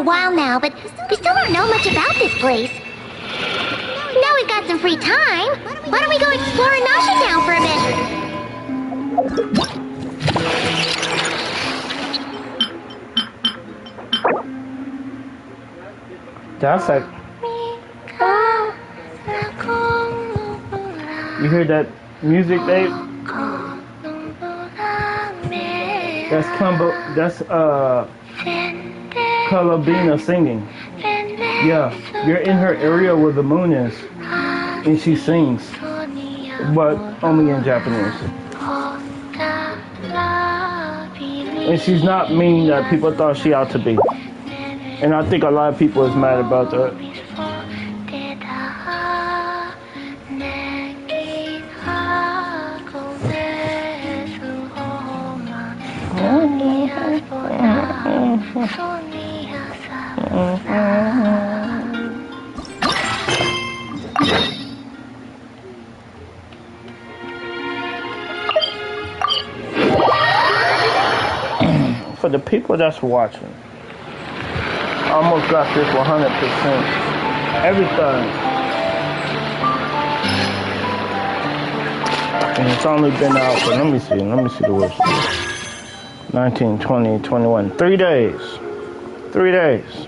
a while now, but we still don't know much about this place. Now we've got some free time. Why don't we go explore Nasha Town for a bit? That's like... You hear that music, babe? That's Kalabina singing. Yeah, you're in her area where the moon is, and she sings, but only in Japanese. And she's not mean that people thought she ought to be. And I think a lot of people is mad about that. For the people that's watching, I almost got this 100%. Everything. And it's only been out for, let me see the website. 19, 20, 21. 3 days. 3 days.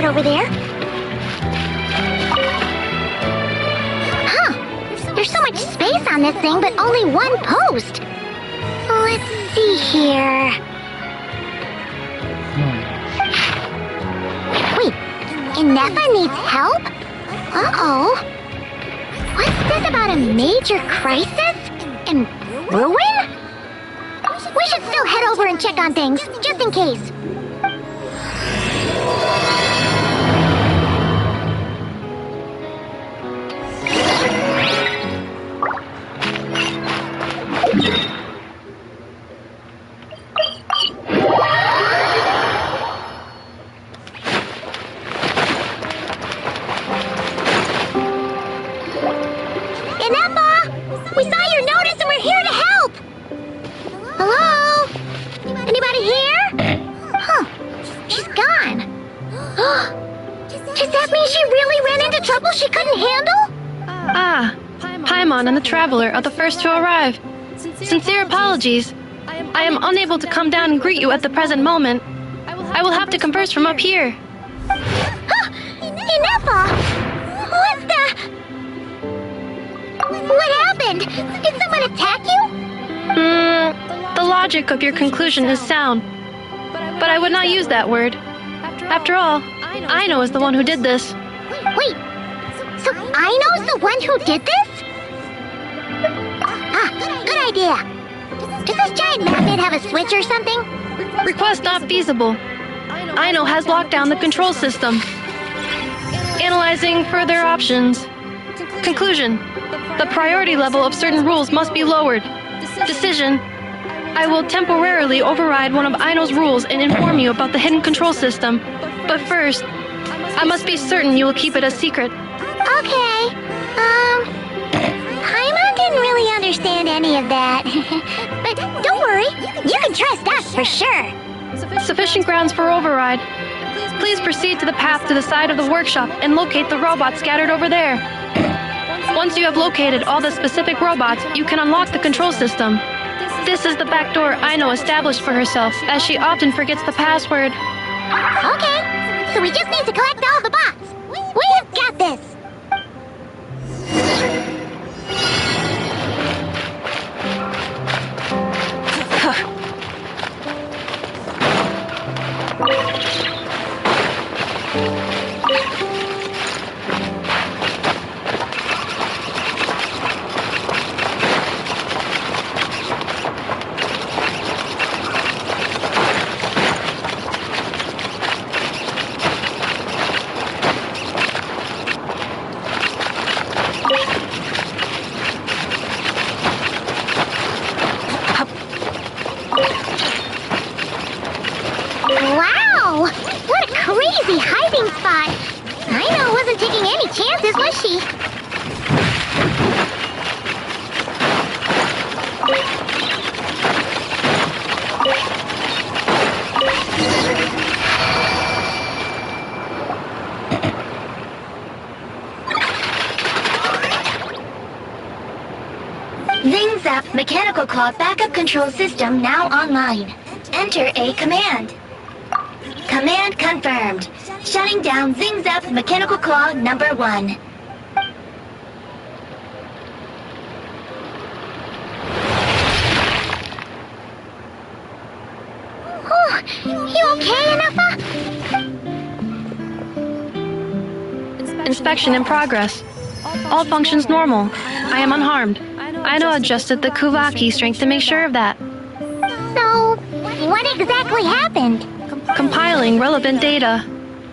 Over there. Huh. There's so much space on this thing, but only one post. Let's see here. Wait, Inefa needs help? Uh-oh. What's this about a major crisis? And ruin? We should still head over and check on things, just in case. And the Traveler are the first to arrive. Sincere apologies. I am unable to come down and greet you at the present moment. I will have to converse from up here. Inefa! What happened? Did someone attack you? The logic of your conclusion is sound, but I would not use that word. After all, Aino is the one who did this. Wait, so Aino's the one who did this? Good idea. Does this giant magnet have a switch or something? Request not feasible. Aino has locked down the control system. Analyzing further options. Conclusion. The priority level of certain rules must be lowered. Decision. I will temporarily override one of Aino's rules and inform you about the hidden control system. But first, I must be certain you will keep it a secret. Okay. Paimon didn't really understand any of that. But don't worry, you can trust us for sure. Sufficient grounds for override. Please proceed to the path to the side of the workshop and locate the robots scattered over there. Once you have located all the specific robots, you can unlock the control system. This is the back door Aino established for herself, as she often forgets the password. Okay, so we just need to collect all the bots. We've got this. taking any chances, was she? Zing Zap Mechanical Claw Backup Control System now online. Enter a command. Command confirmed. Shutting down Zing Zap Mechanical Claw number 1. Oh, you okay, Anafa? Inspection in progress. All functions normal. I am unharmed. Aino adjusted the Kuvaki strength to make sure of that. So, what exactly happened? Compiling relevant data.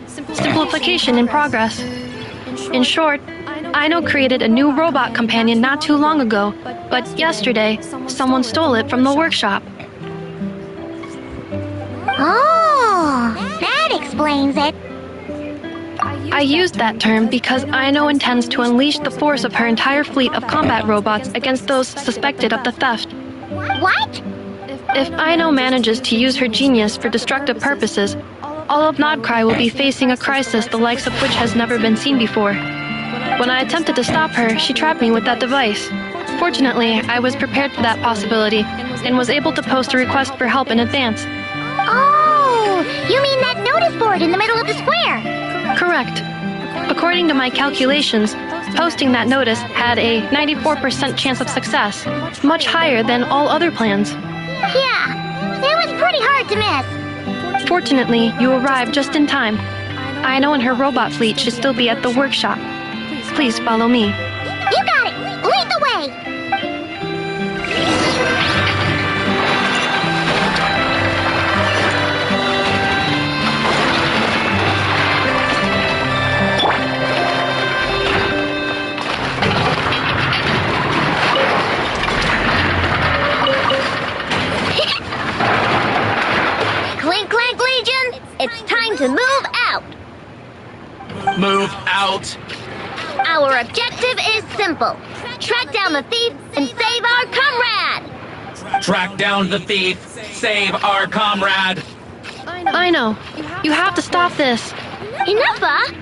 Simplification in progress. In short, Aino created a new robot companion not too long ago, but yesterday, someone stole it from the workshop. Oh, that explains it. I used that term because Aino intends to unleash the force of her entire fleet of combat robots against those suspected of the theft. What? If Aino manages to use her genius for destructive purposes, all of Krai will be facing a crisis the likes of which has never been seen before. When I attempted to stop her, she trapped me with that device. Fortunately, I was prepared for that possibility and was able to post a request for help in advance. Oh, you mean that notice board in the middle of the square? Correct. According to my calculations, posting that notice had a 94% chance of success, much higher than all other plans. Yeah, it was pretty hard to miss. Fortunately, you arrived just in time. Aino and her robot fleet should still be at the workshop. Please follow me. You got it! Lead the way! Clink Clank Legion, it's time to move out! Move out! Our objective is simple. Track down the thief and save our comrade! Track down the thief! Save our comrade! Aino, you have to stop this. Enougha?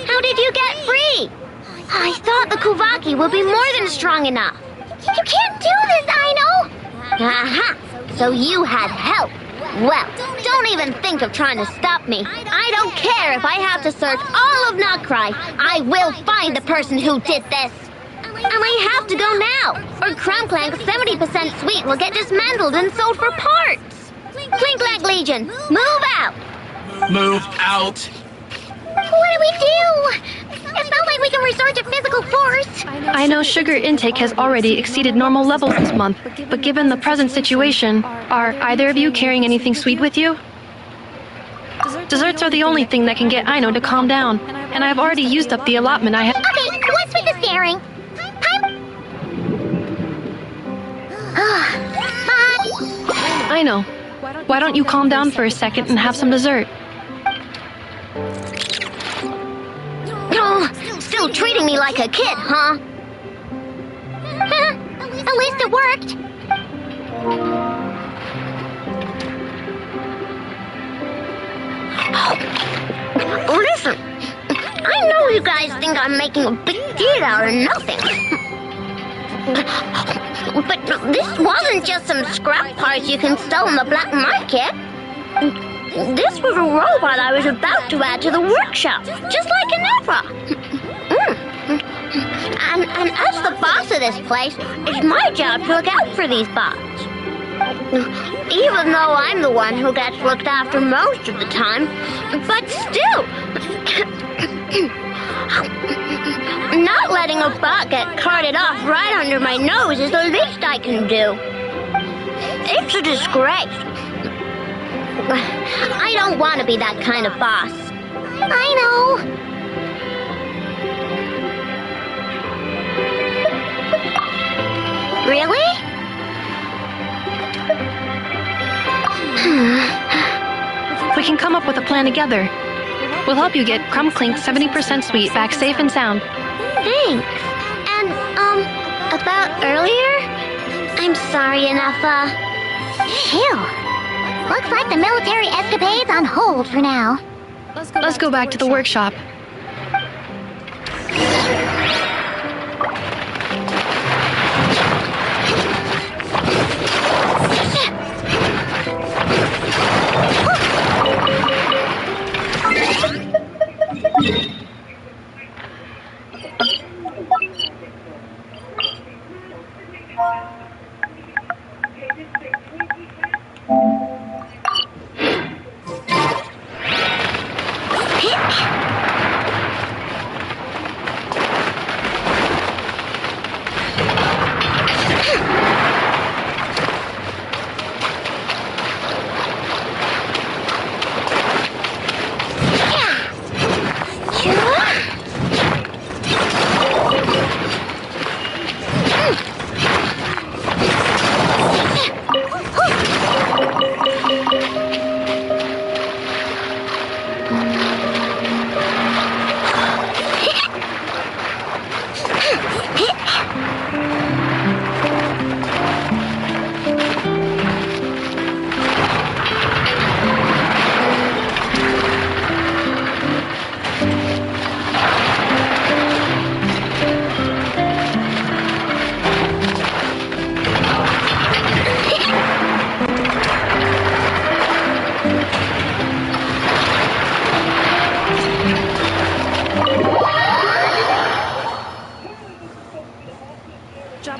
How did you get free? I thought the Kuvaki would be more than strong enough. You can't do this, Aino! Aha! So you had help. Well, don't even think of trying to stop me. I don't care if I have to search all of Krai. I will find the person who did this. And I have to go now, or Cram Clank's 70% suite will get dismantled and sold for parts. Clink Clank Legion, move out! Move out! What do we do? It's not like we can resort to physical force. I know sugar intake has already exceeded normal levels this month, but given the present situation, are either of you carrying anything sweet with you? Desserts are the only thing that can get Aino to calm down, and I've already used up the allotment I have. Okay, what's with the staring? Aino, why don't you calm down for a second and have some dessert? Oh, still treating me like a kid, huh? At least it worked. Listen, I know you guys think I'm making a big deal out of nothing. But this wasn't just some scrap parts you can sell in the black market. This was a robot I was about to add to the workshop, just like Anafa. And as the boss of this place, it's my job to look out for these bots. Even though I'm the one who gets looked after most of the time, but still, not letting a bot get carted off right under my nose is the least I can do. It's a disgrace. I don't want to be that kind of boss. I know. Really? We can come up with a plan together. We'll help you get Crumb Clink's 70% sweet back safe and sound. Thanks. And, about earlier? I'm sorry, Anafa. Phew. Looks like the military escapade's on hold for now. Let's go back to the workshop.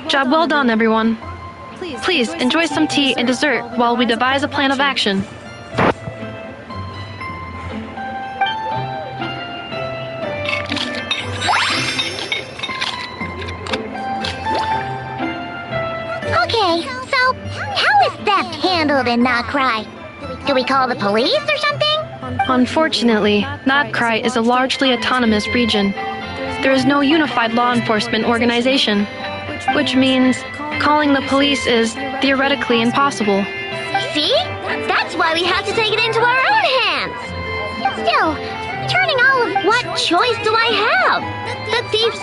Job well done, everyone. Please enjoy some tea and dessert while we devise a plan of action. Okay, so how is theft handled in Krai? Do we call the police or something? Unfortunately, Krai is a largely autonomous region. There is no unified law enforcement organization, which means calling the police is theoretically impossible. See? That's why we have to take it into our own hands. Still, turning all of what choice do I have? The thief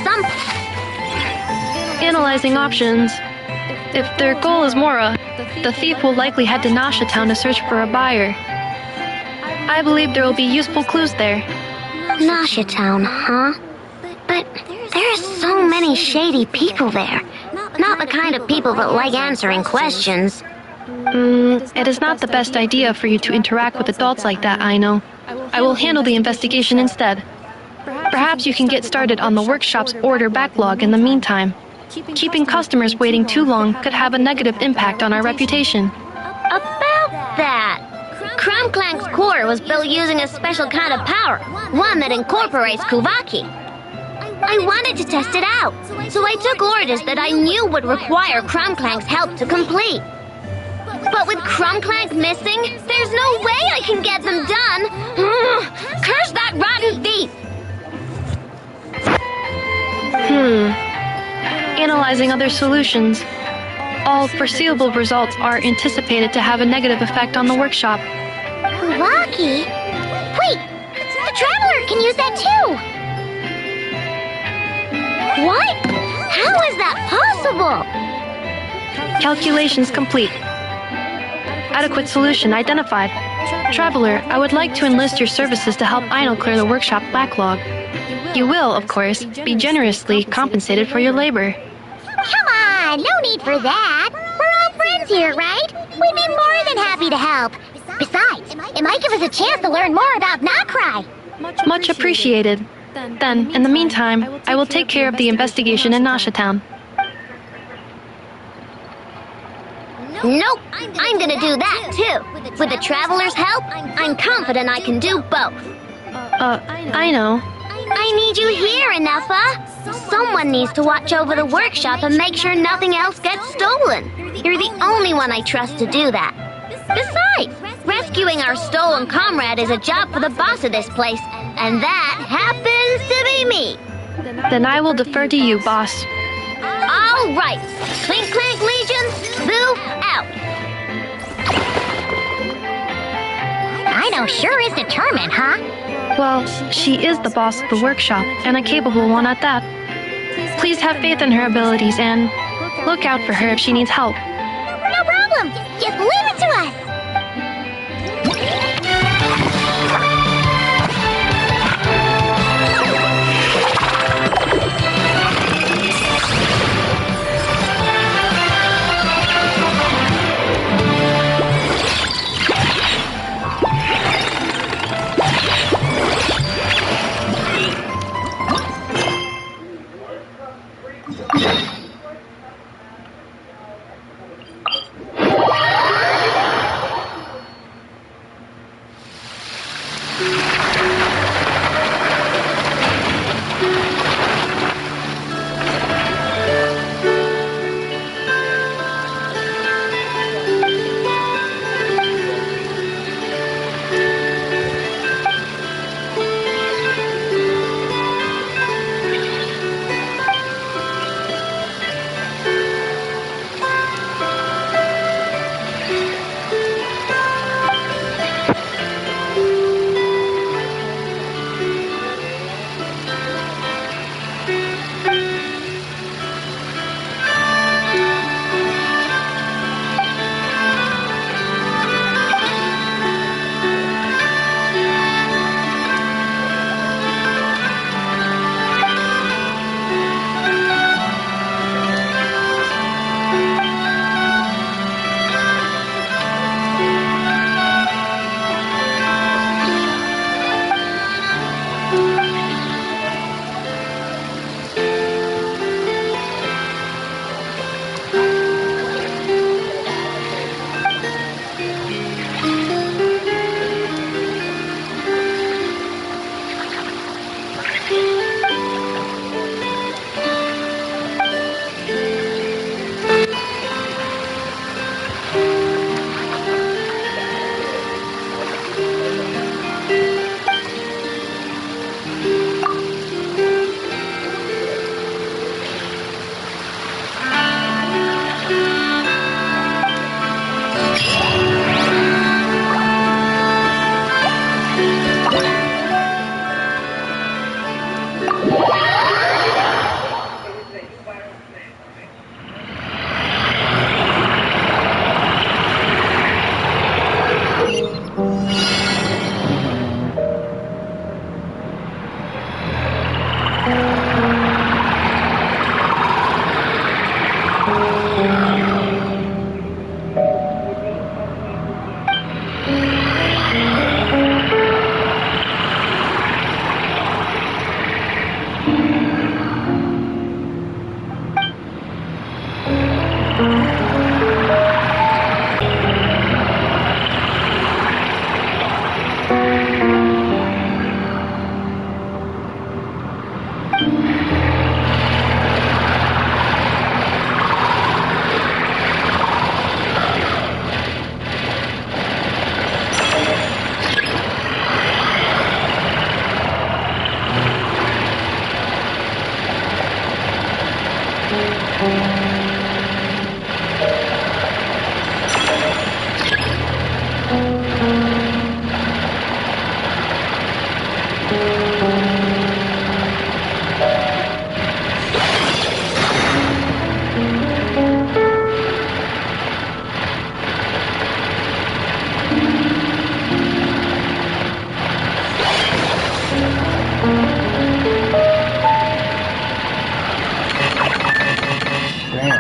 Analyzing options. If their goal is Mora, the thief will likely head to Nasha Town to search for a buyer. I believe there will be useful clues there. Nasha Town, huh? But there are so many shady people there. Not the kind of people that like answering questions. It is not the best idea for you to interact with adults like that, I know. I will handle the investigation instead. Perhaps you can get started on the workshop's order backlog in the meantime. Keeping customers waiting too long could have a negative impact on our reputation. About that, Crumb Clank's core was built using a special kind of power, one that incorporates Kuvaki. I wanted to test it out, so I took orders that I knew would require Crumb Clank's help to complete. But with Crumb Clank missing, there's no way I can get them done. Curse that rotten thief! Analyzing other solutions. All foreseeable results are anticipated to have a negative effect on the workshop. Kuvaki? Wait, the Traveler can use that too! What? How is that possible? Calculations complete. Adequate solution identified. Traveler, I would like to enlist your services to help Aino clear the workshop backlog. You will, of course, be generously compensated for your labor. Come on, no need for that. We're all friends here, right? We'd be more than happy to help. Besides, it might give us a chance to learn more about Krai. Much appreciated. Then, in the meantime, I will take care of the investigation in Nasha Town. Nope, I'm gonna do that too. With the Traveler's help, I'm confident I can do both. I know. I need you here, Anafa. Someone needs to watch over the workshop and make sure nothing else gets stolen. You're the only one I trust to do that. Besides, rescuing our stolen comrade is a job for the boss of this place, and that happens to be me. Then I will defer to you, boss. All right, Clink Clank Legion, Boo out. I know sure is determined, huh? Well, she is the boss of the workshop, and a capable one at that. Please have faith in her abilities and look out for her if she needs help. No problem. Just leave it to us. Damn.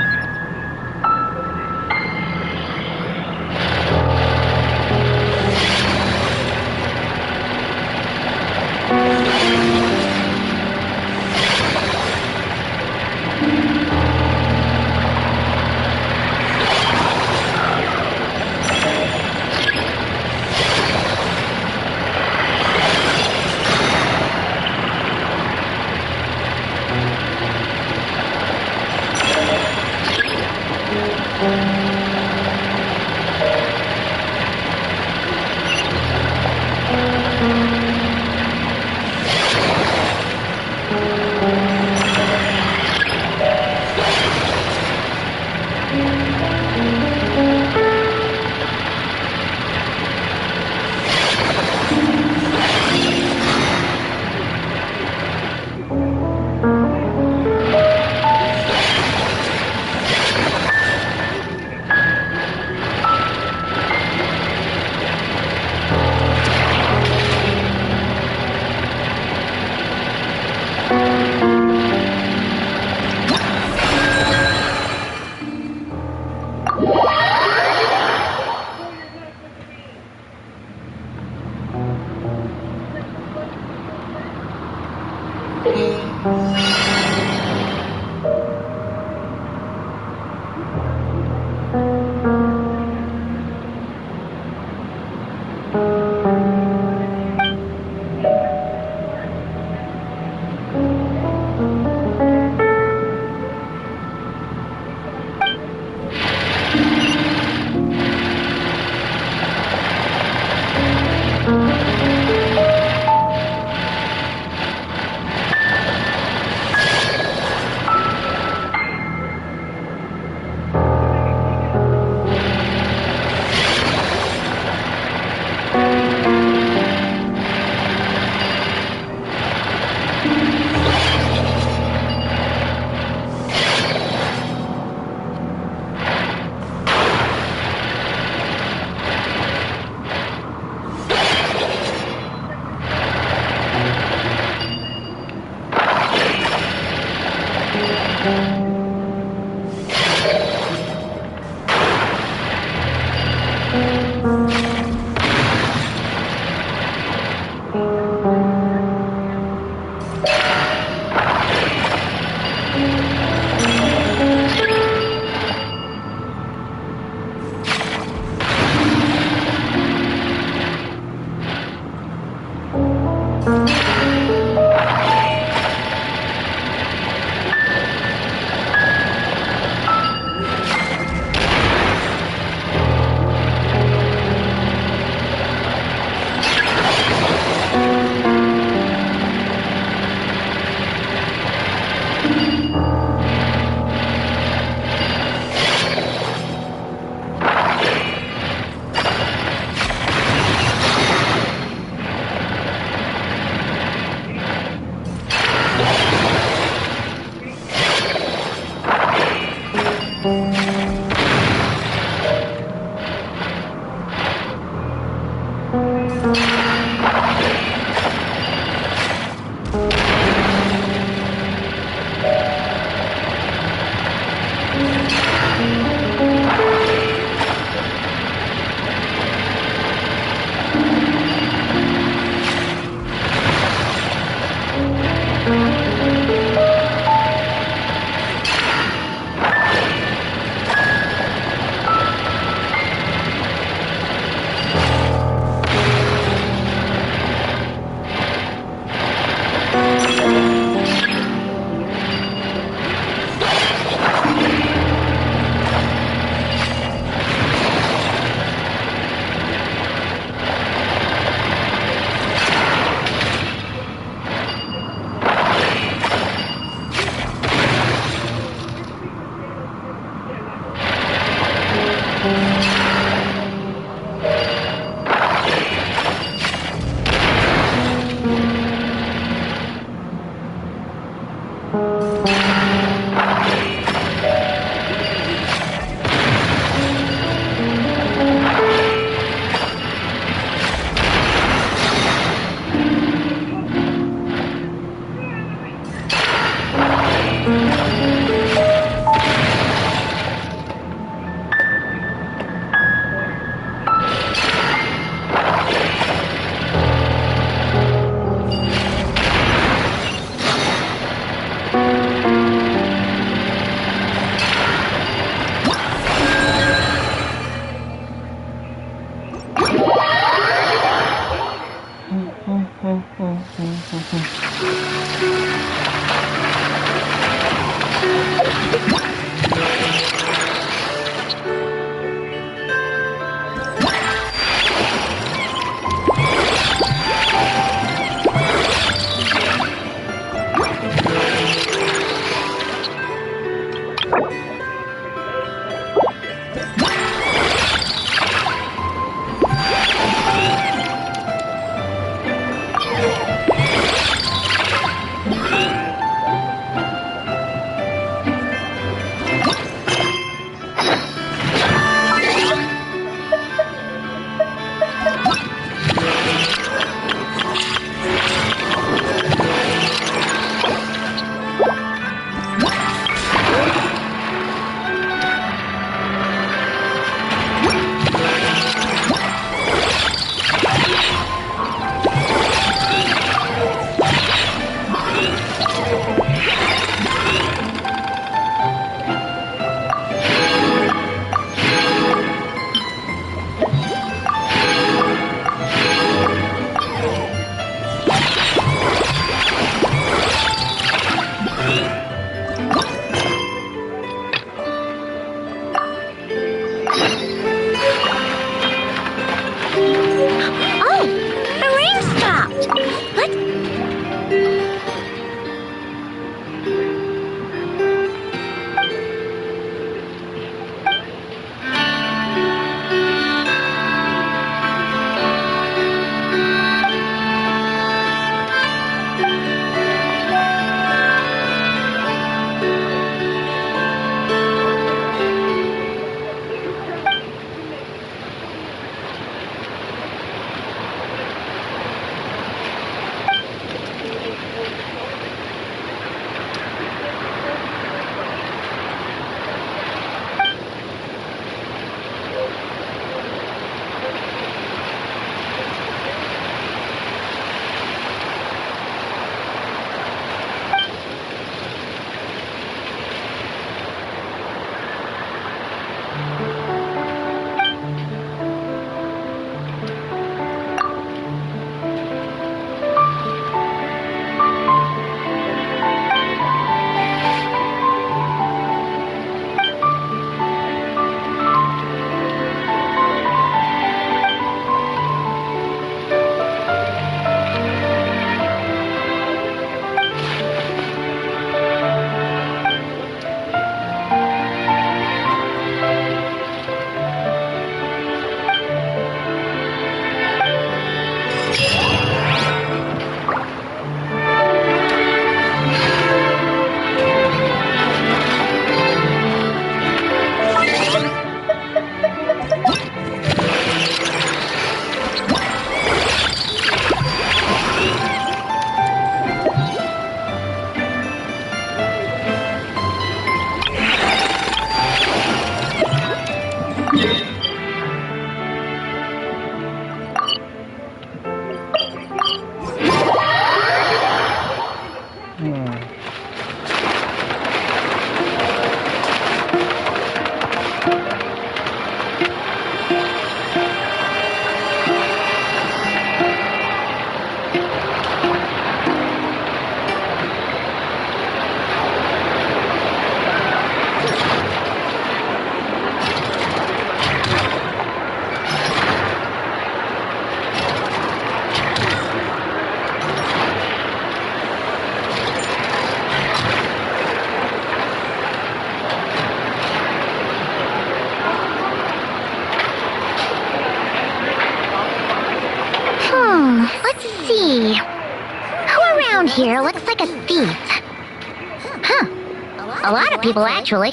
A lot of people, actually.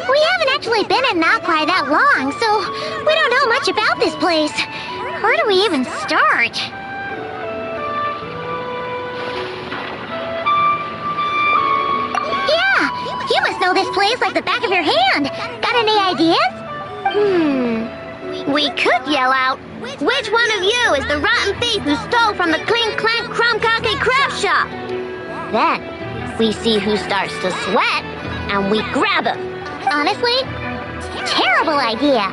We haven't actually been in Krai that long, so we don't know much about this place. Where do we even start? Yeah, you must know this place like the back of your hand. Got any ideas? We could yell out, "Which one of you is the rotten thief who stole from the Clink Clank Crumkake craft shop?" Then, we see who starts to sweat, and we grab him. Honestly, terrible idea.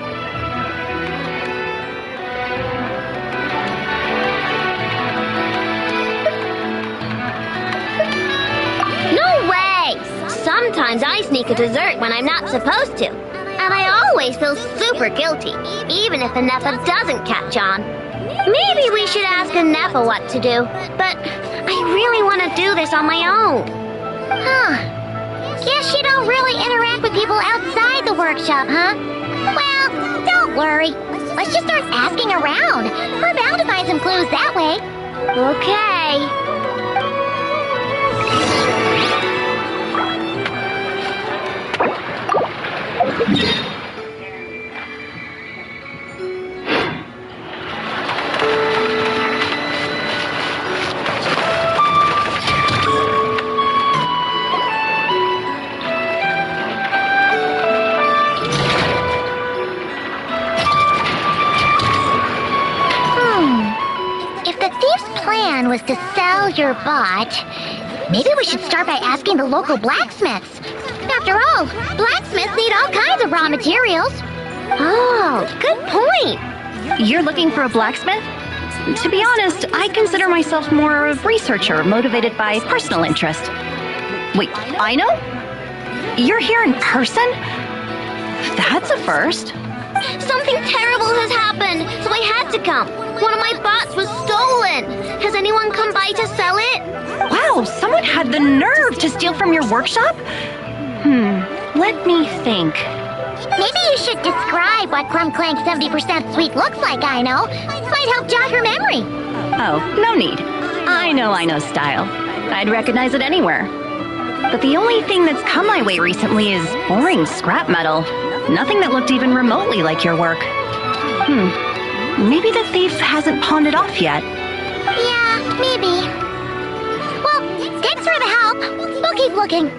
No way! Sometimes I sneak a dessert when I'm not supposed to. And I always feel super guilty, even if a Nepha doesn't catch on. Maybe we should ask a Nepha what to do, but I really want to do this on my own. Guess you don't really interact with people outside the workshop, huh? Well, don't worry. Let's just start asking around. We're bound to find some clues that way. Okay. If the thief's plan was to sell your bot, maybe we should start by asking the local blacksmiths. After all, blacksmiths need all kinds of raw materials. Oh, good point. You're looking for a blacksmith? To be honest, I consider myself more a researcher motivated by personal interest. Wait, I know? You're here in person? That's a first. Something terrible has happened, so I had to come. One of my bots was stolen. Has anyone come by to sell it? Wow, someone had the nerve to steal from your workshop? Let me think. Maybe you should describe what Clank 70% sweet looks like, I know. Might help jog your memory. Oh, no need. I know style. I'd recognize it anywhere. But the only thing that's come my way recently is boring scrap metal. Nothing that looked even remotely like your work. Maybe the thief hasn't pawned it off yet. Yeah, maybe. Well, thanks for the help. We'll keep looking.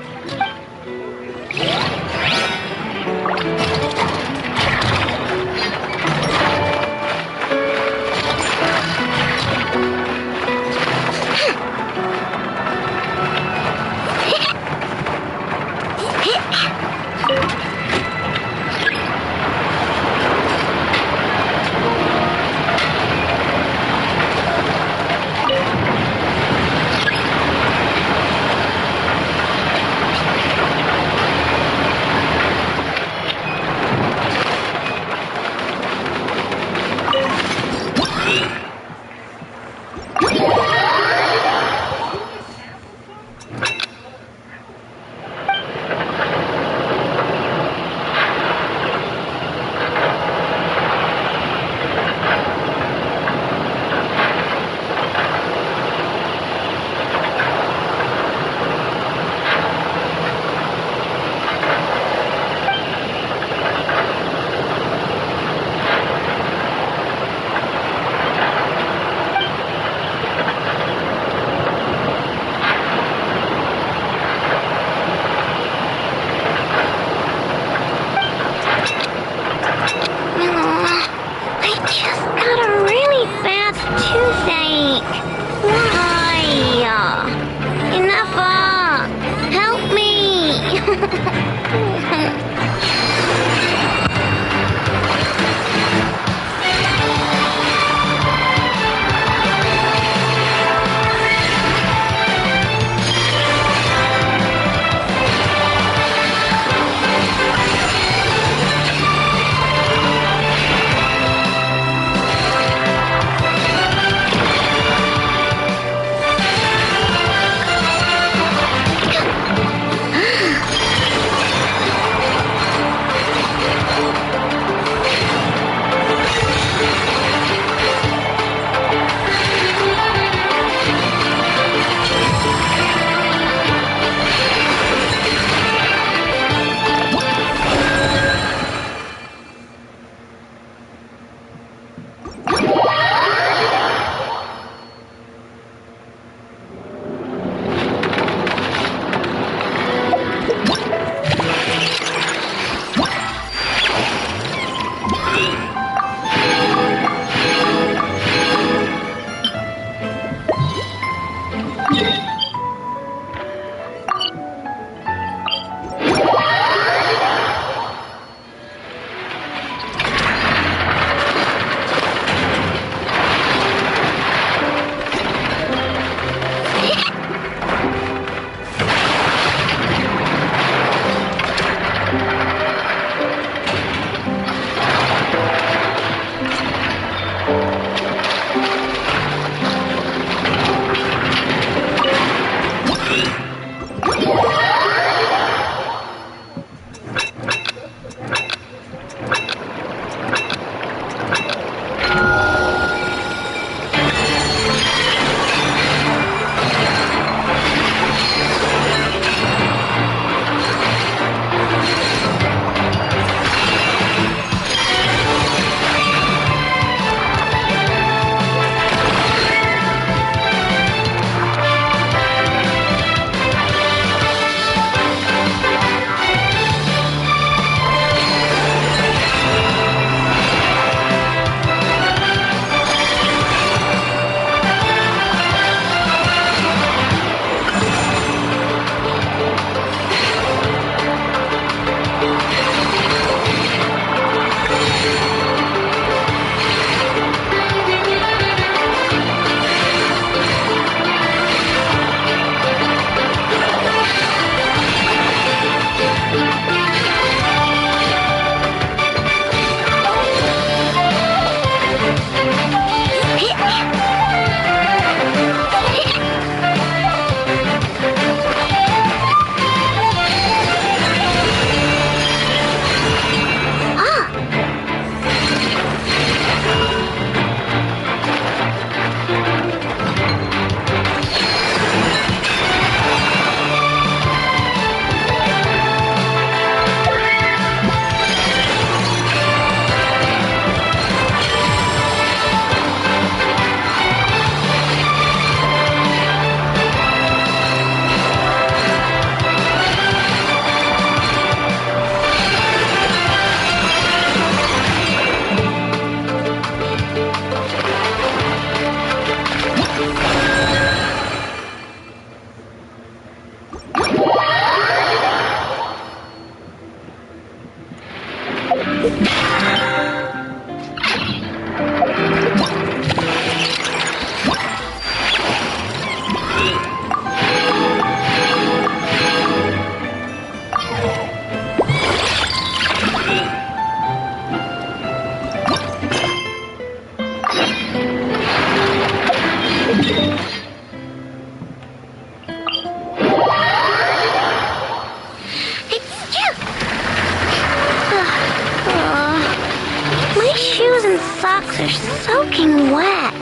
socks are soaking wet.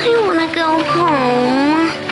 I wanna go home.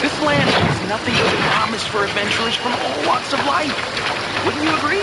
This land has nothing but promise for adventurers from all walks of life. Wouldn't you agree?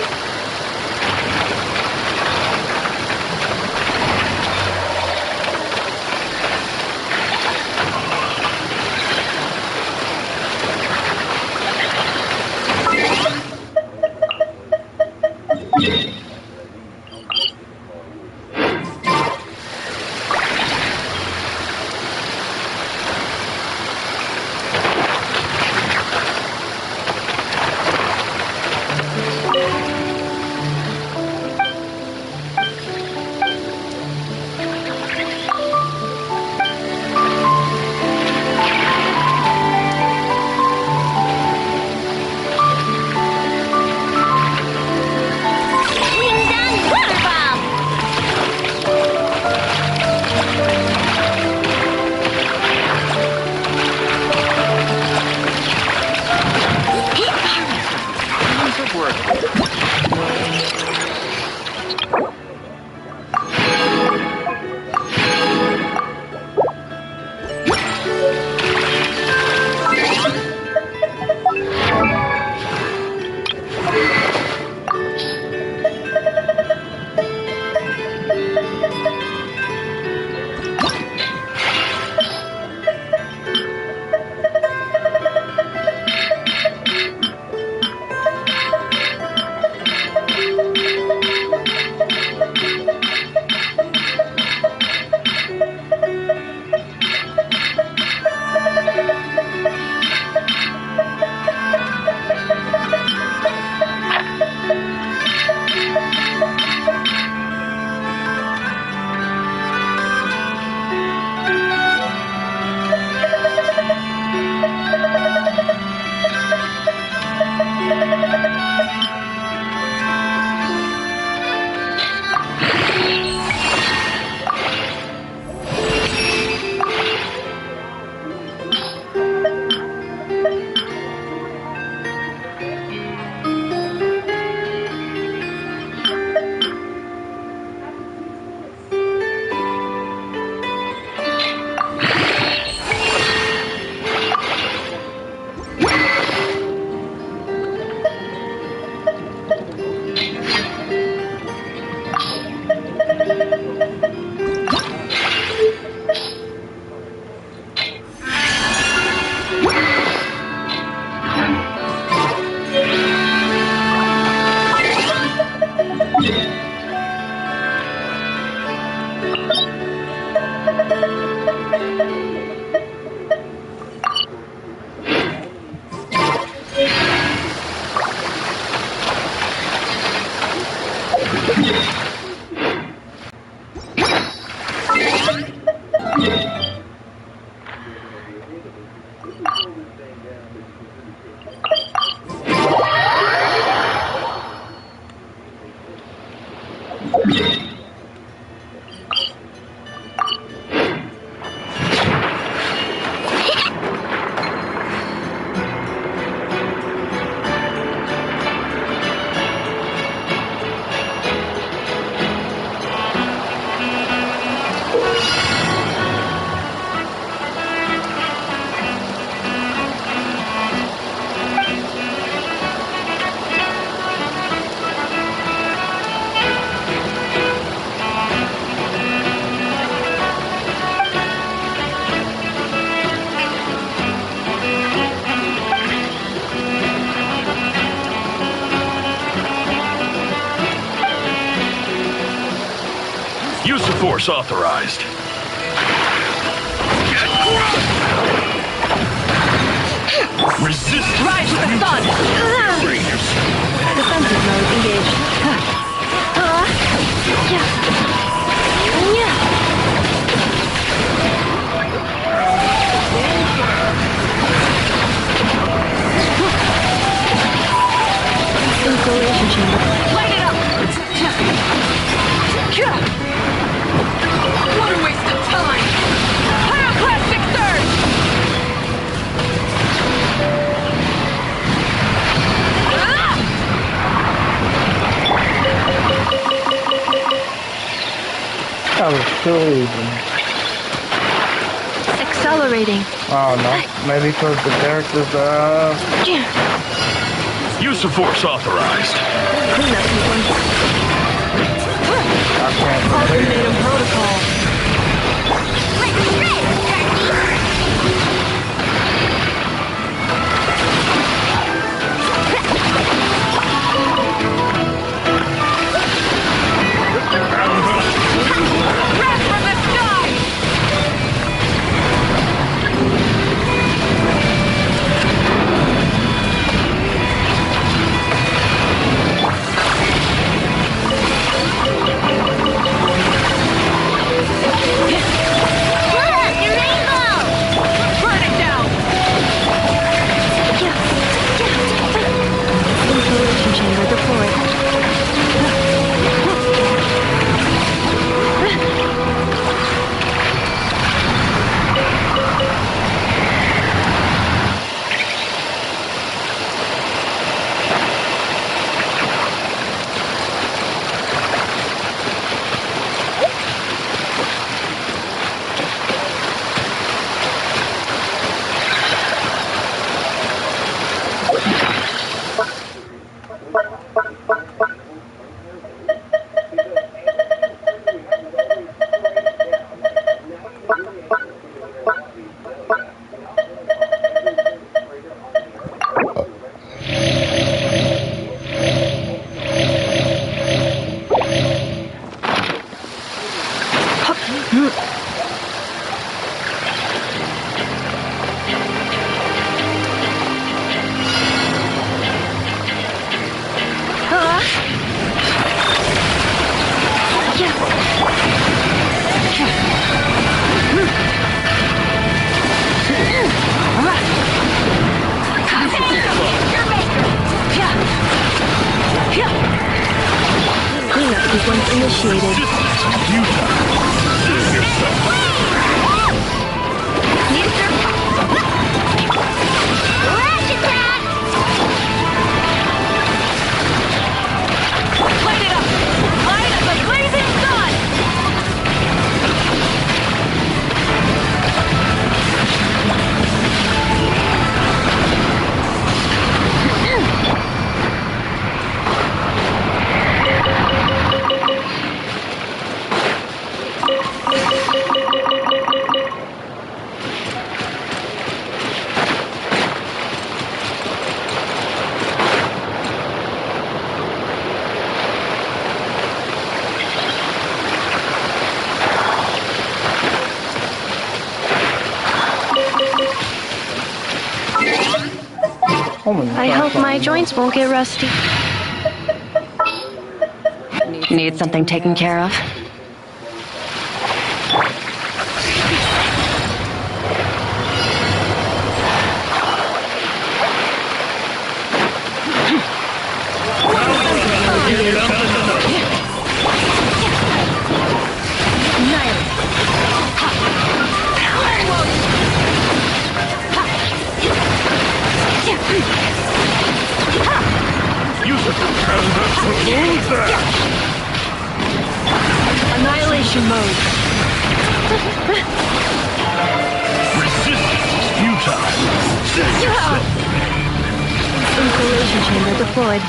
Use of force authorized. Resist. Rise with the sun! Defensive mode engaged. Installation chamber. Light it up! What a waste of time! Pyroclastic surge! That was too easy. Accelerating. Oh no, maybe because the characters Use of force authorized. Cleanup sequence. I can't complete it. Ultimatum protocol. Wrath from the sky! Burn it down! Installation chamber deployed. Cleanup sequence initiated. Light it up! Light up the blazing sun! I hope my joints won't get rusty. Need something taken care of? Who's that? Annihilation mode. Resistance is futile. Insulation chamber deployed.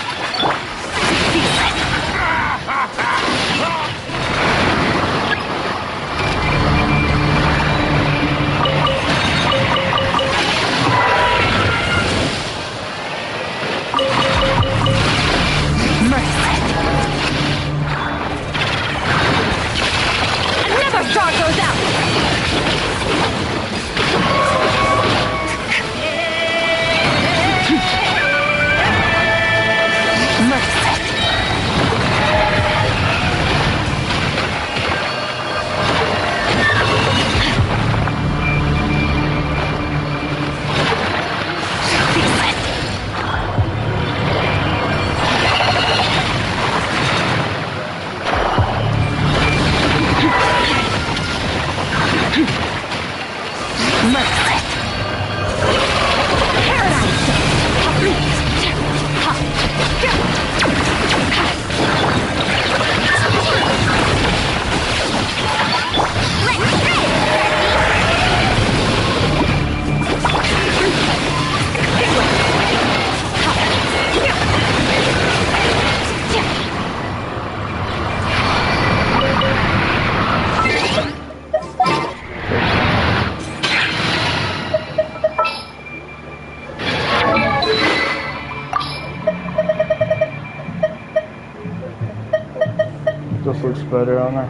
Never frog goes out! This looks better on her.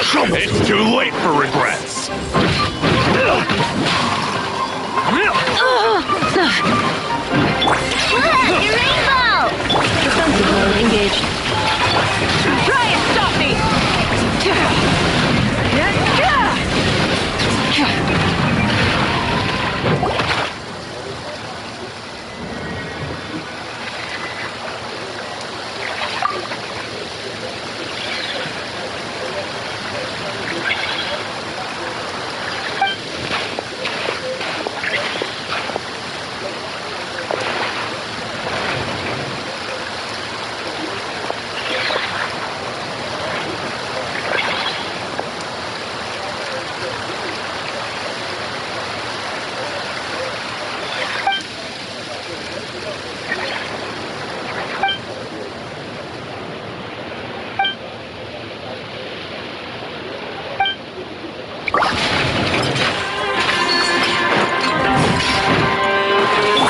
It's too late for regrets. Your rainbow! Defensive mode engaged. Try and stop me!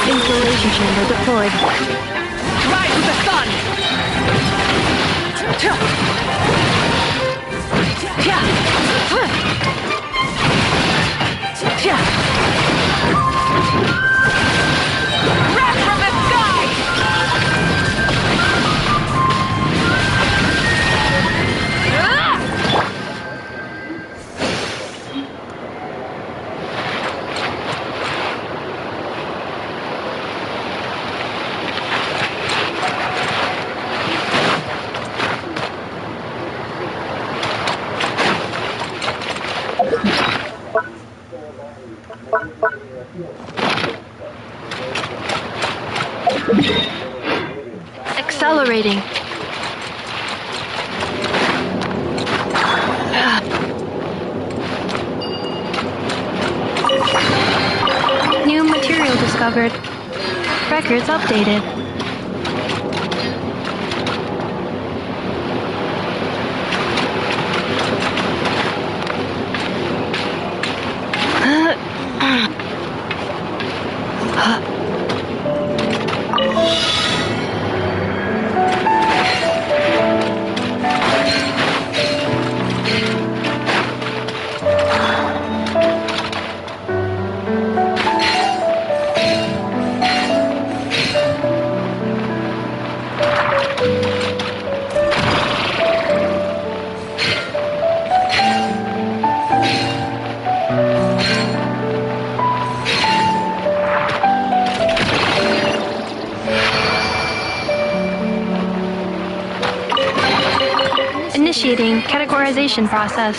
Installation chamber deployed. Rise with the sun! Wrath from the sky! Accelerating. New material discovered. Records updated. Initiating categorization process.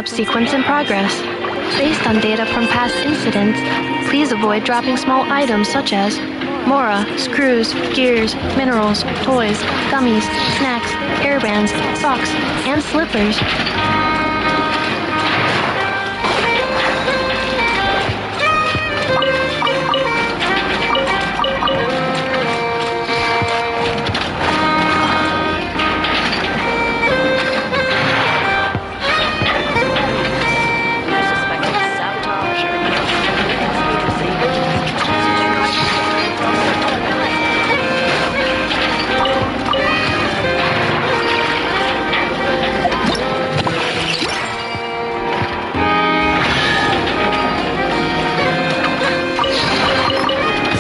cleanup sequence in progress. Based on data from past incidents, please avoid dropping small items such as Mora, screws, gears, minerals, toys, gummies, snacks, hairbands, socks, and slippers.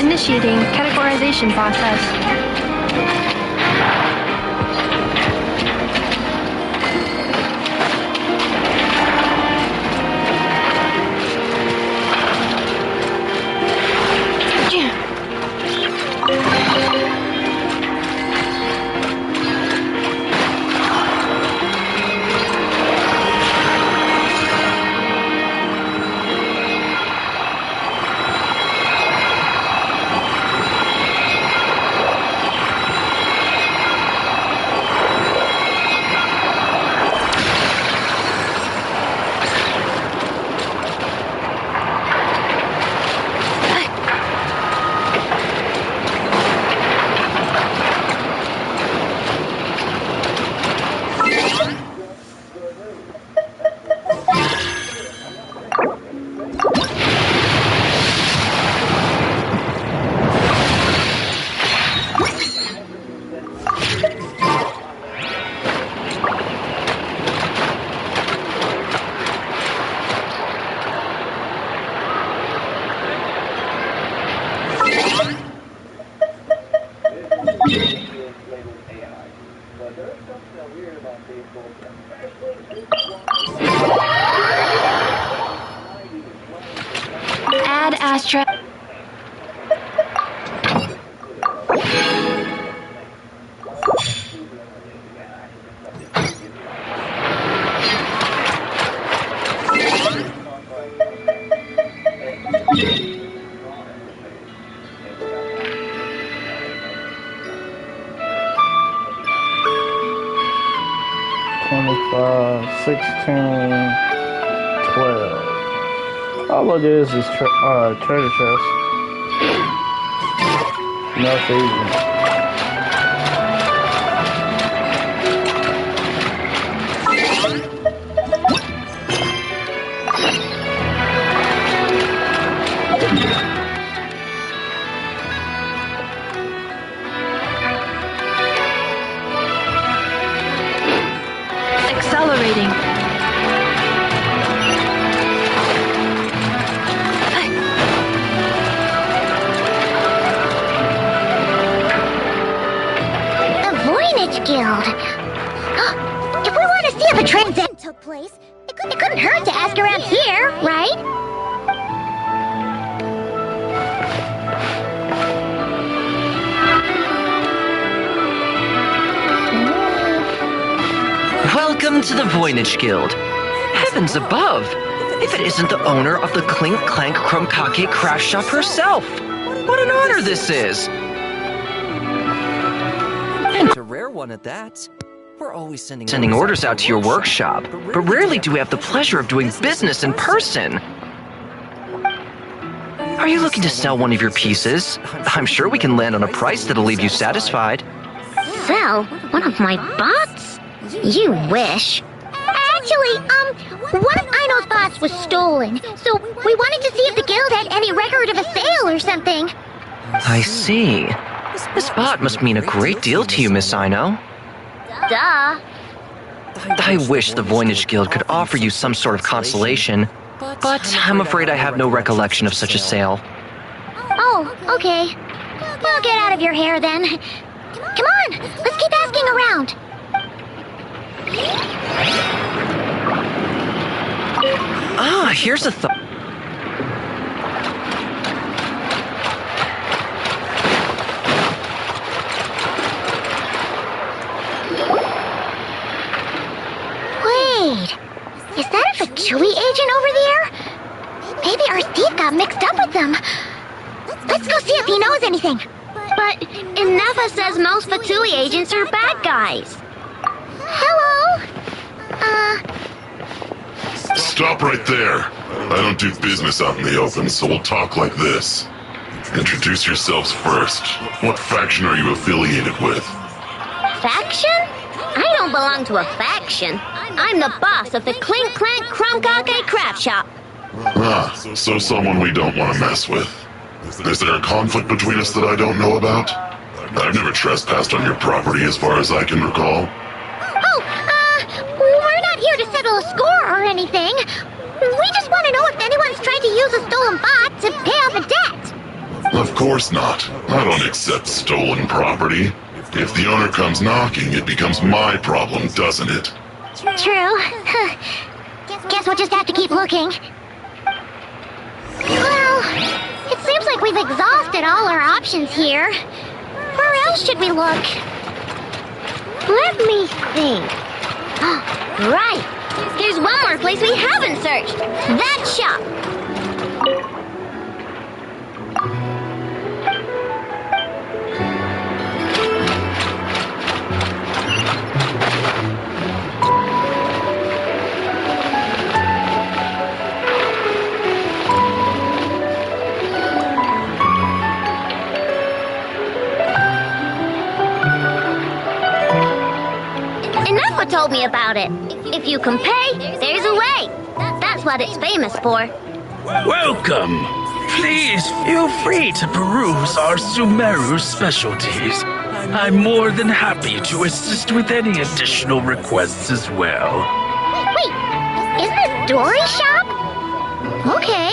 Initiating categorization process. Add Astra. All it is treasure chest. No saving. Accelerating. Guild. If we want to see if a transaction took place, it couldn't hurt to ask around here, right? Welcome to the Voynich Guild. Heavens above! If it isn't the owner of the Clink Clank Krumkake craft shop herself! What an honor this is! It's a rare one at that. We're always sending orders out to your workshop, but rarely do we have the pleasure of doing business in person. Are you looking to sell one of your pieces? I'm sure we can land on a price that'll leave you satisfied. Sell one of my bots? You wish. Actually, one of Aino's bots was stolen, so we wanted to see if the guild had any record of a sale or something. I see. This bot must mean a great deal to you, Miss Aino. Duh. I wish the Voynich Guild could offer you some sort of consolation, but I'm afraid I have no recollection of such a sale. Oh, okay. Well, get out of your hair then. Come on, let's keep asking around. Ah, here's a thought. Wait, is that a Our thief got mixed up with them. Let's go see if he knows anything. But Inefa says most Fatui agents are bad guys. Hello? Stop right there. I don't do business out in the open, so we'll talk like this. Introduce yourselves first. What faction are you affiliated with? Faction? I don't belong to a faction. I'm the boss of the Clink Clank Crumkake Craft Shop. Ah, so someone we don't want to mess with. Is there a conflict between us that I don't know about? I've never trespassed on your property as far as I can recall. We're not here to settle a score or anything. We just want to know if anyone's tried to use a stolen bot to pay off a debt. Of course not. I don't accept stolen property. If the owner comes knocking, it becomes my problem, doesn't it? True. Guess we'll just have to keep looking. Well, it seems like we've exhausted all our options here. Where else should we look? Let me think. Right. Here's one more place we haven't searched. That shop. Inefa told me about it. If you can pay, there's a way. That's what it's famous for. Welcome. Please feel free to peruse our Sumeru specialties. I'm more than happy to assist with any additional requests as well. Wait, isn't this Dory's shop? Okay,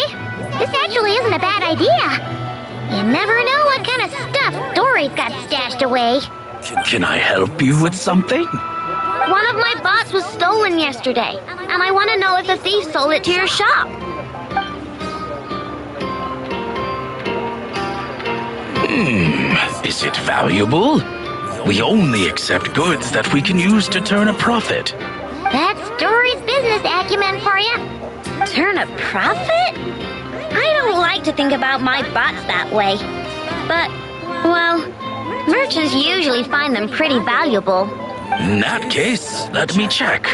this actually isn't a bad idea. You never know what kind of stuff Dory's got stashed away. Can I help you with something? One of my bots was stolen yesterday, and I want to know if the thief sold it to your shop. Is it valuable? We only accept goods that we can use to turn a profit. That's Dory's business acumen for you. Turn a profit? I don't like to think about my bots that way. But, well, merchants usually find them pretty valuable. In that case, let me check.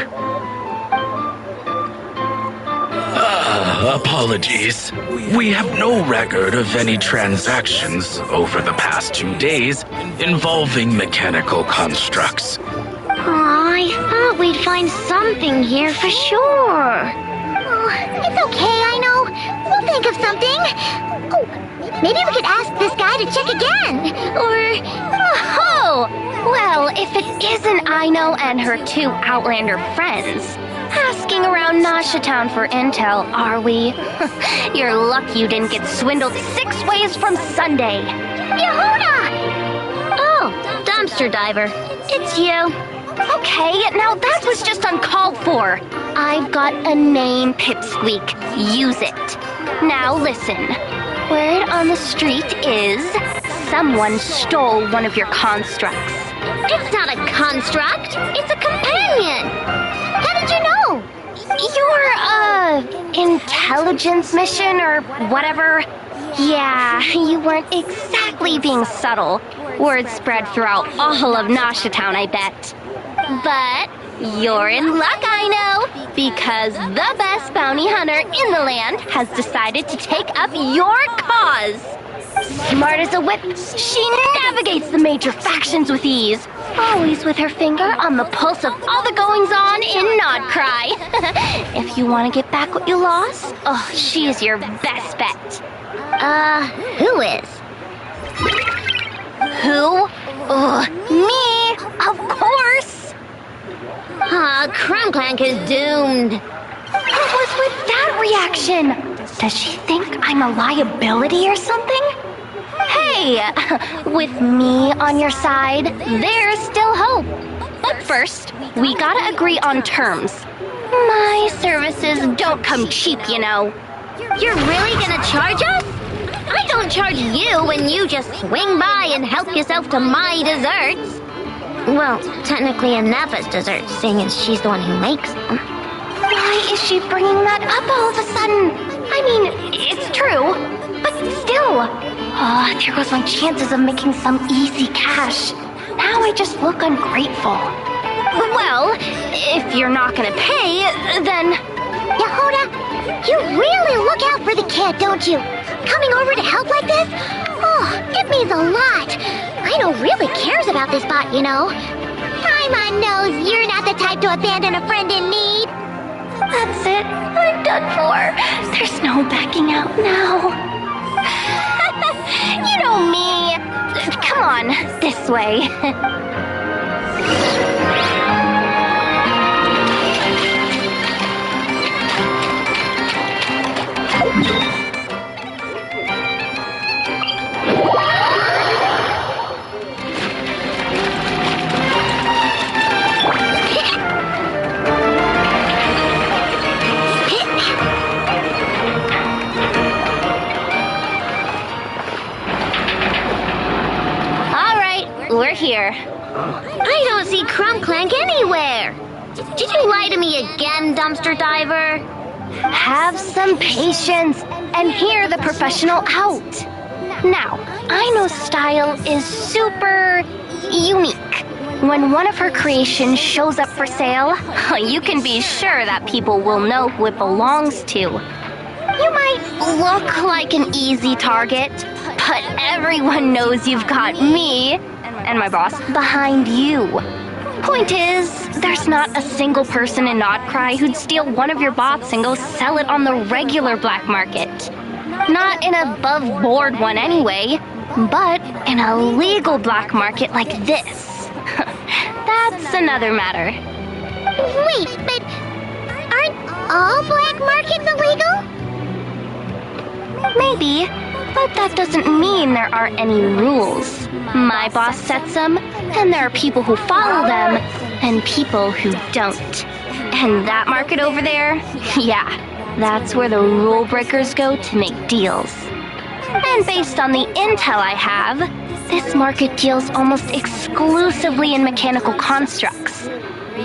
Apologies. We have no record of any transactions over the past 2 days involving mechanical constructs. I thought we'd find something here for sure. Oh, it's okay, I know. We'll think of something. Oh, maybe we could ask this guy to check again. Or... Oh! Well, if it isn't Aino and her 2 Outlander friends, asking around Nasha Town for intel, are we? You're lucky you didn't get swindled 6 ways from Sunday. Yehuda! Oh, dumpster diver. It's you. Okay, now that was just uncalled for. I've got a name, Pipsqueak. Use it. Now listen. Word on the street is someone stole one of your constructs. It's not a construct. It's a companion. How did you know? Your, intelligence mission or whatever? Yeah, you weren't exactly being subtle. Word spread throughout all of Nasha Town, I bet. But you're in luck, I know, because the best bounty hunter in the land has decided to take up your cause. Smart as a whip, she navigates the major factions with ease, always with her finger on the pulse of all the goings-on in Krai. If you want to get back what you lost, oh, she's your best bet. Who is? Who? Me, of course. Crumclank is doomed. What was with that reaction? Does she think I'm a liability or something? Hey, with me on your side, there's still hope. But first, we gotta agree on terms. My services don't come cheap, you know. You're really gonna charge us? I don't charge you when you just swing by and help yourself to my desserts. Well, technically Inefa's desserts, seeing as she's the one who makes them. Why is she bringing that up all of a sudden? I mean, it's There goes my chances of making some easy cash. Now I just look ungrateful. Well, if you're not gonna pay, then... Yehuda, you really look out for the kid, don't you? Coming over to help like this? Oh, it means a lot. Aino really cares about this bot, you know. Paimon knows you're not the type to abandon a friend in need. That's it. I'm done for. There's no backing out now. You know me. Come on, this way. We're here. I don't see Crumb Clank anywhere. Did you lie to me again, dumpster diver? Have some patience and hear the professional out. Now, Aino's style is super unique. When one of her creations shows up for sale, you can be sure that people will know who it belongs to. You might look like an easy target, but everyone knows you've got me and my boss behind you. Point is, there's not a single person in Krai who'd steal one of your bots and go sell it on the regular black market. Not an above-board one anyway, but in a legal black market like this. That's another matter. Wait, but aren't all black markets illegal? Maybe, but that doesn't mean there aren't any rules. My boss sets them, and there are people who follow them, and people who don't. And that market over there, yeah, that's where the rule breakers go to make deals. And based on the intel I have, this market deals almost exclusively in mechanical constructs.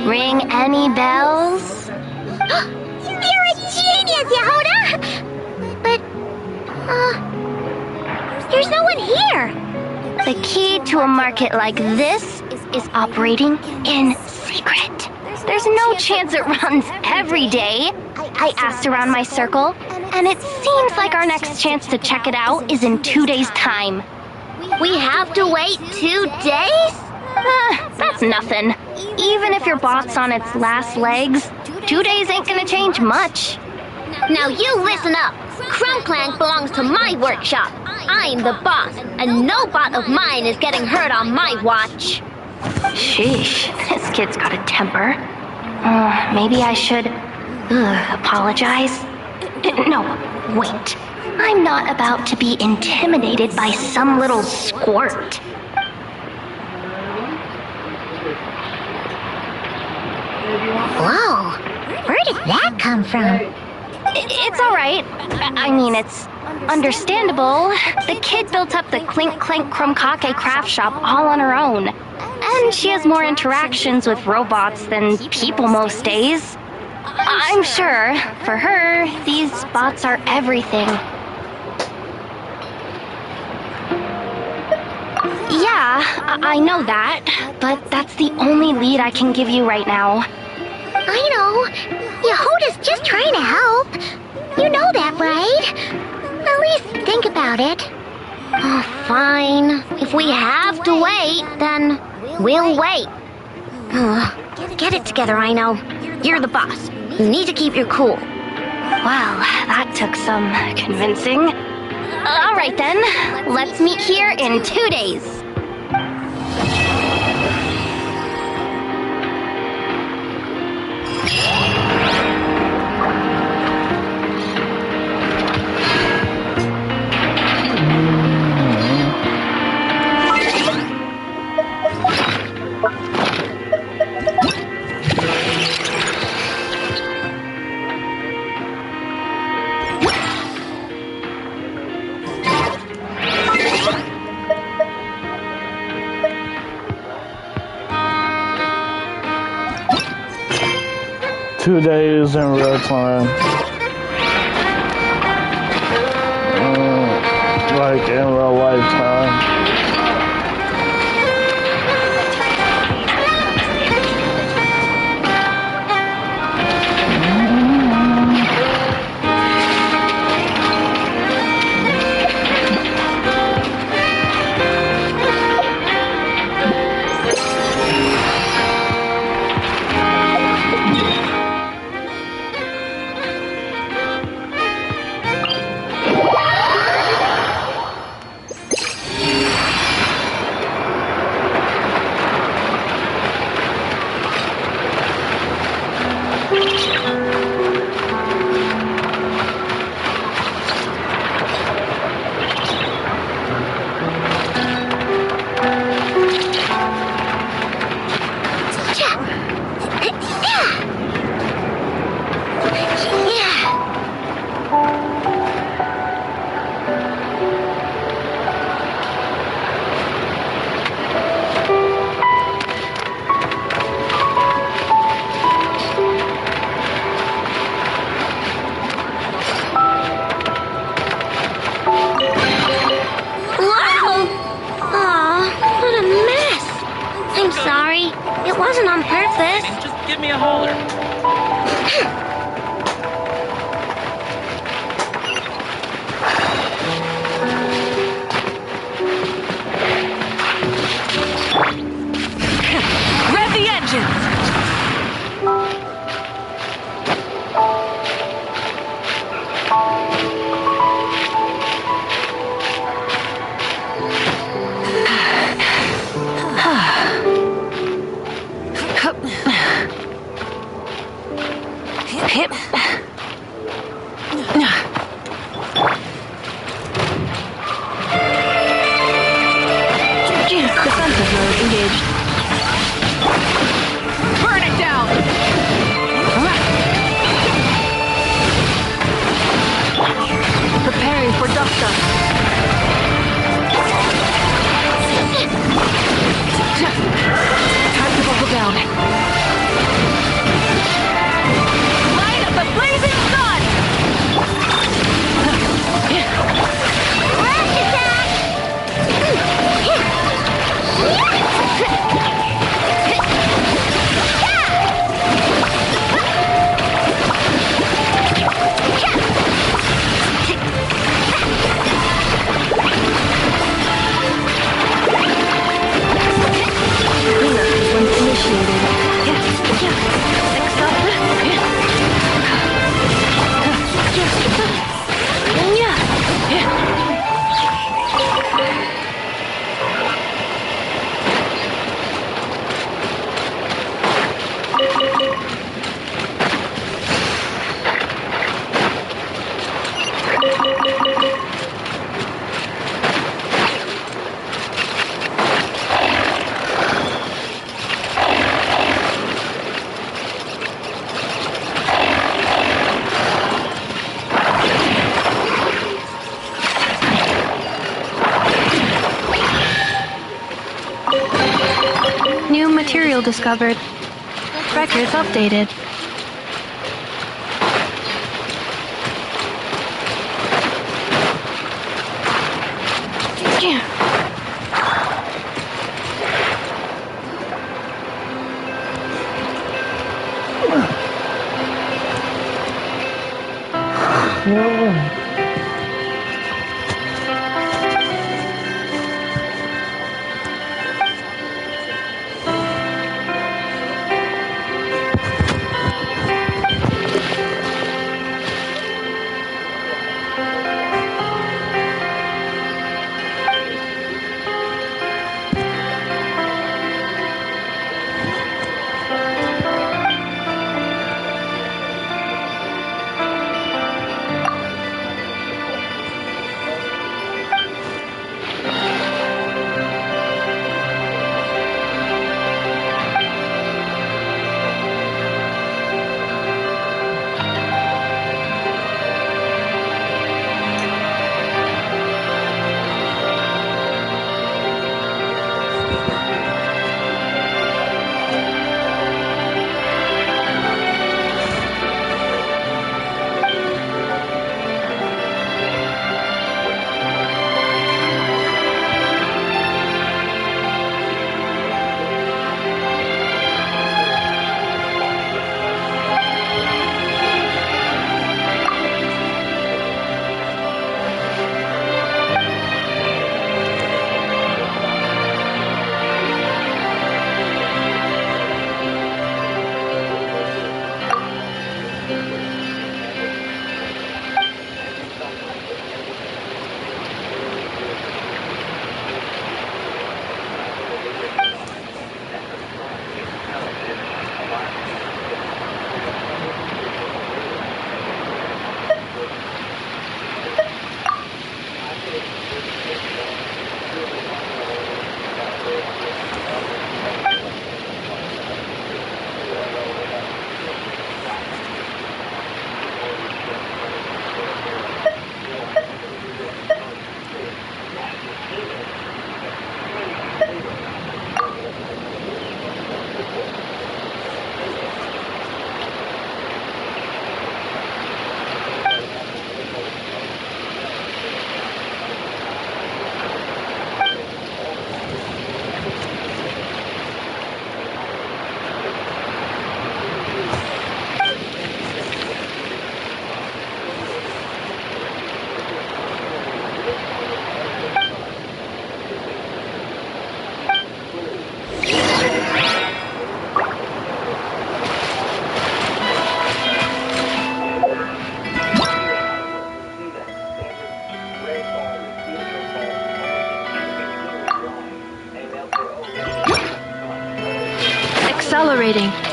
Ring any bells? You're a genius, Yehuda! But, there's no one here. The key to a market like this is operating in secret. There's no chance it runs every day. I asked around my circle, and it seems like our next chance to check it out is in 2 days' time. We have to wait 2 days? That's nothing. Even if your bot's on its last legs, 2 days ain't gonna change much. Now you listen up. Crumb Clank belongs to my workshop. I'm the boss, and no bot of mine is getting hurt on my watch. Sheesh, this kid's got a temper. Maybe I should apologize. No, wait. I'm not about to be intimidated by some little squirt. Whoa, where did that come from? It's all right. I mean, it's understandable. The kid built up the Clink Clank Krumkake craft shop all on her own. And she has more interactions with robots than people most days. I'm sure, for her, these bots are everything. Yeah, I know that, but that's the only lead I can give you right now. I know. Yehuda's just trying to help. You know that, right? At least think about it. Oh, fine. If we have to wait, then we'll wait. Get it together, Aino. You're the boss. You need to keep your cool. Wow, that took some convincing. All right then, let's meet here in 2 days. Two days in real time. Like in real life time. It wasn't on purpose. Just give me a holler. Rev the engines! Hip. Defensive mode engaged. Burn it down! Preparing for dust-up. Time to buckle down. Light up the blazing sun! Rush attack! Cleanup sequence initiated. Next up. New material discovered. Records updated. Accelerating.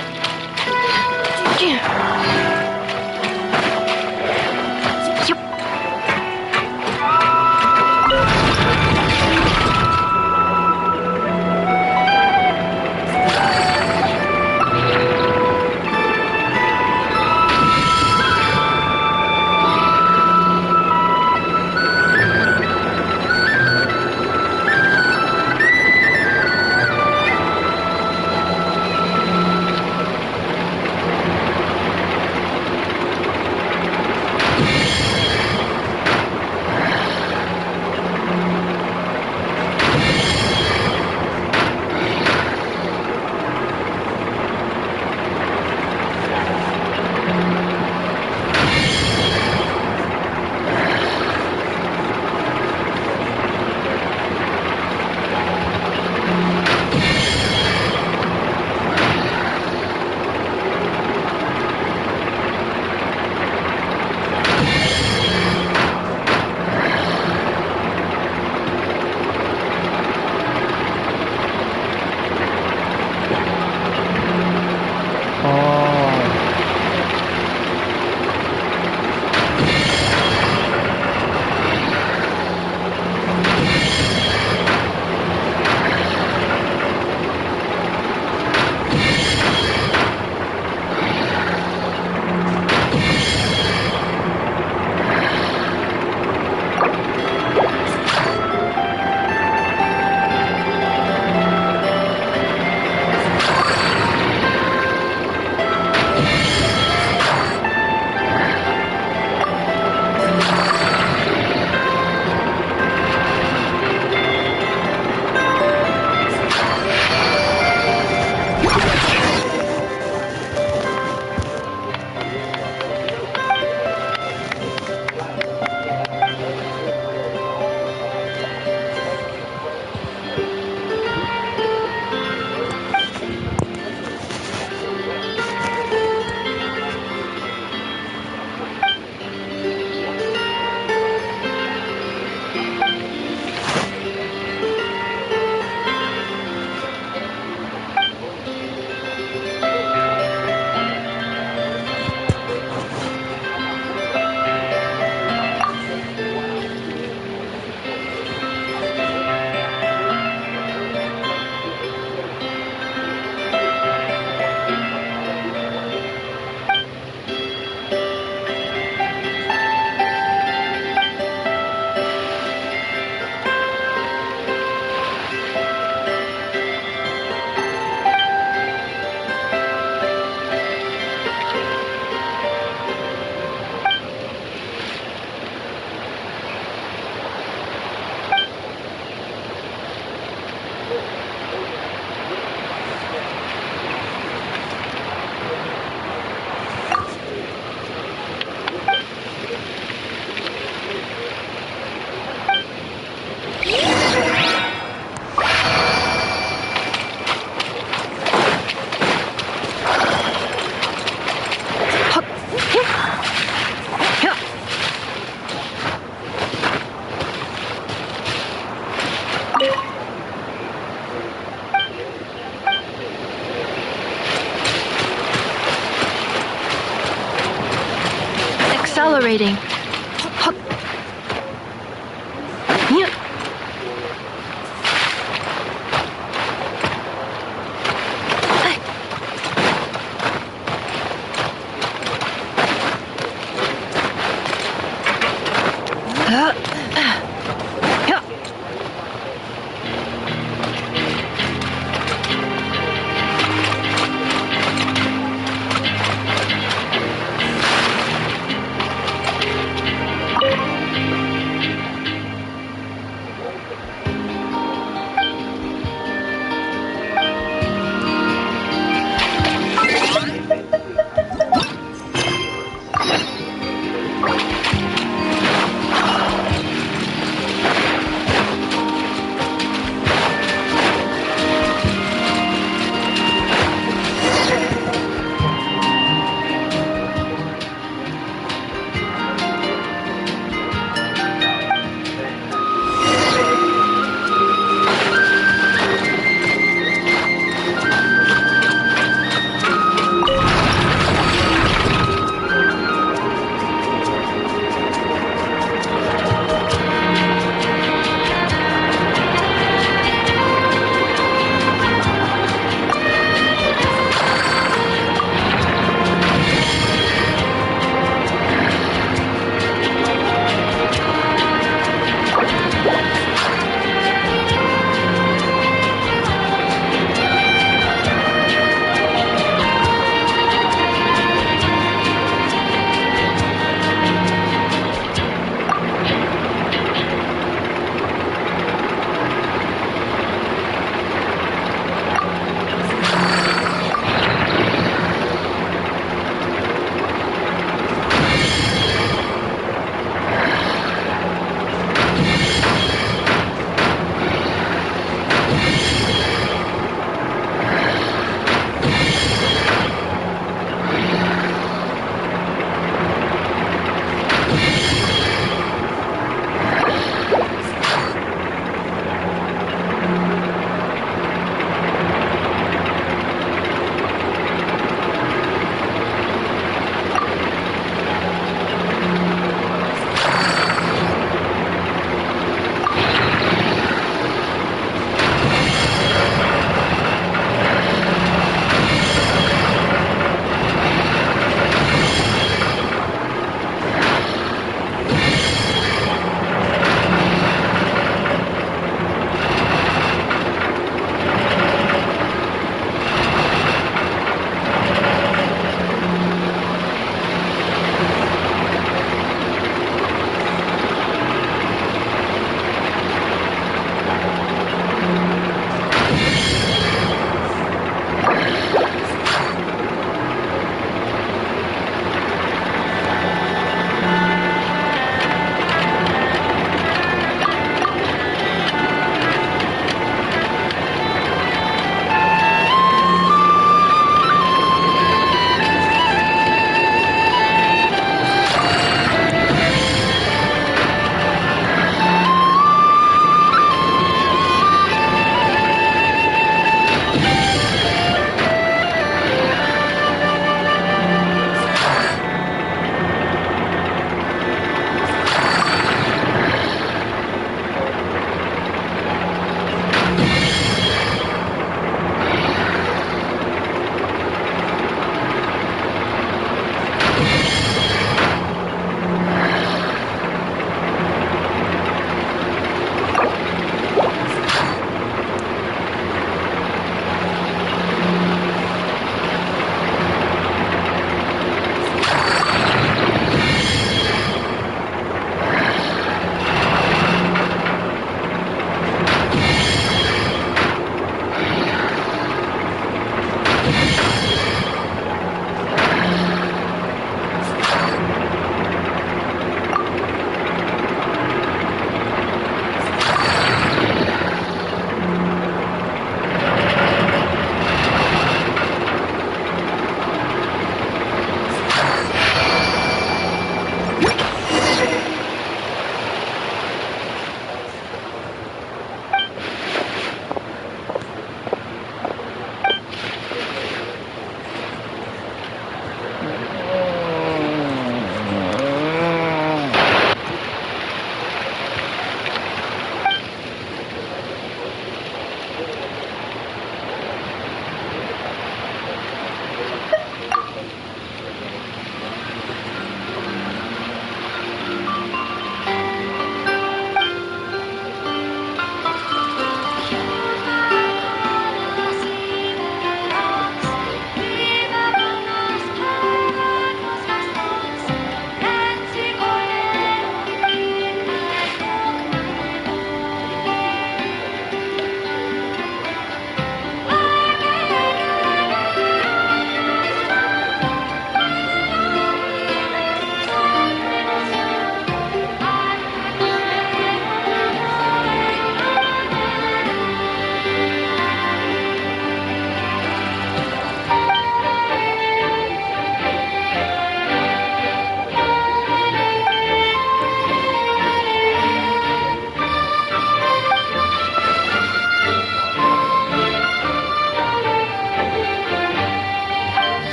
Accelerating.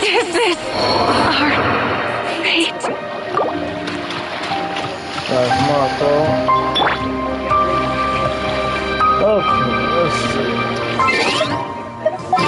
Is this our fate? That's Marco. Okay, let's see. Let's see.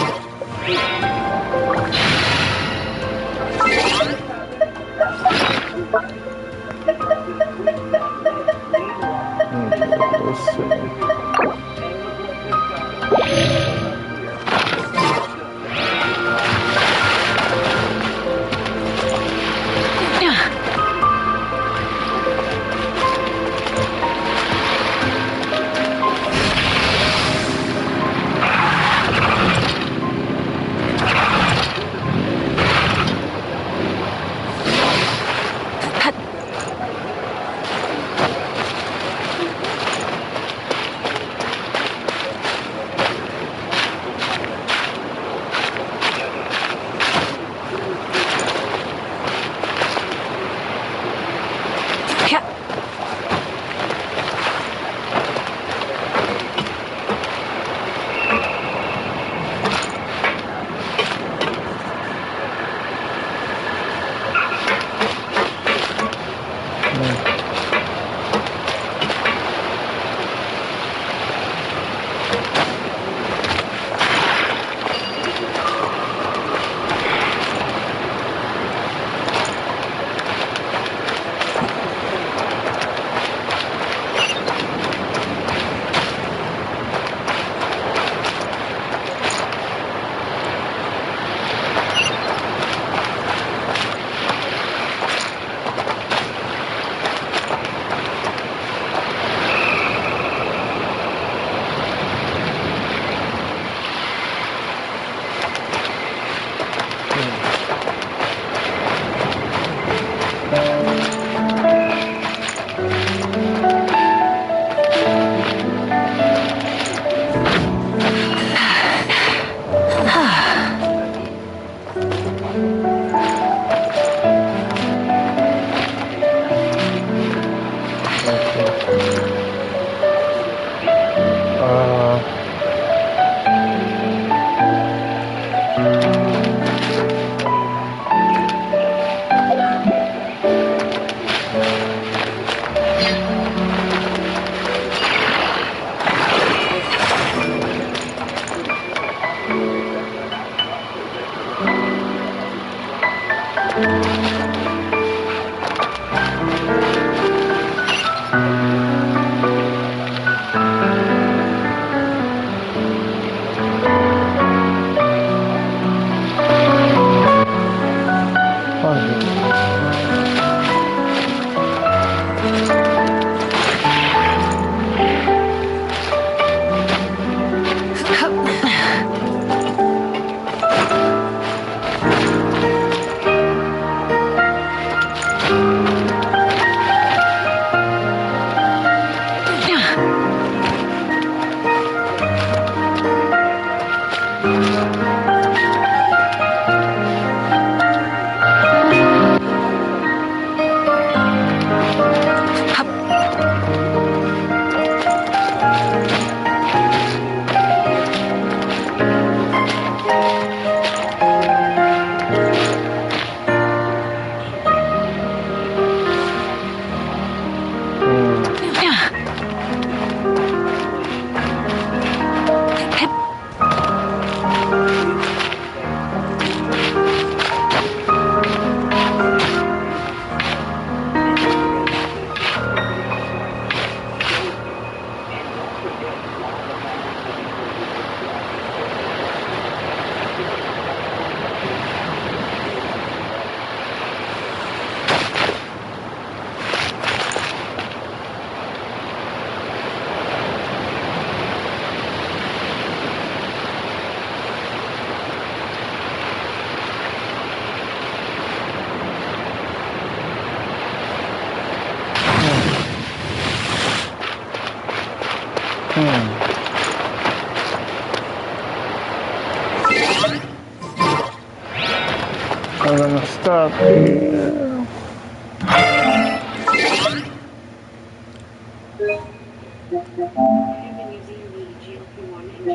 I'm gonna stop here.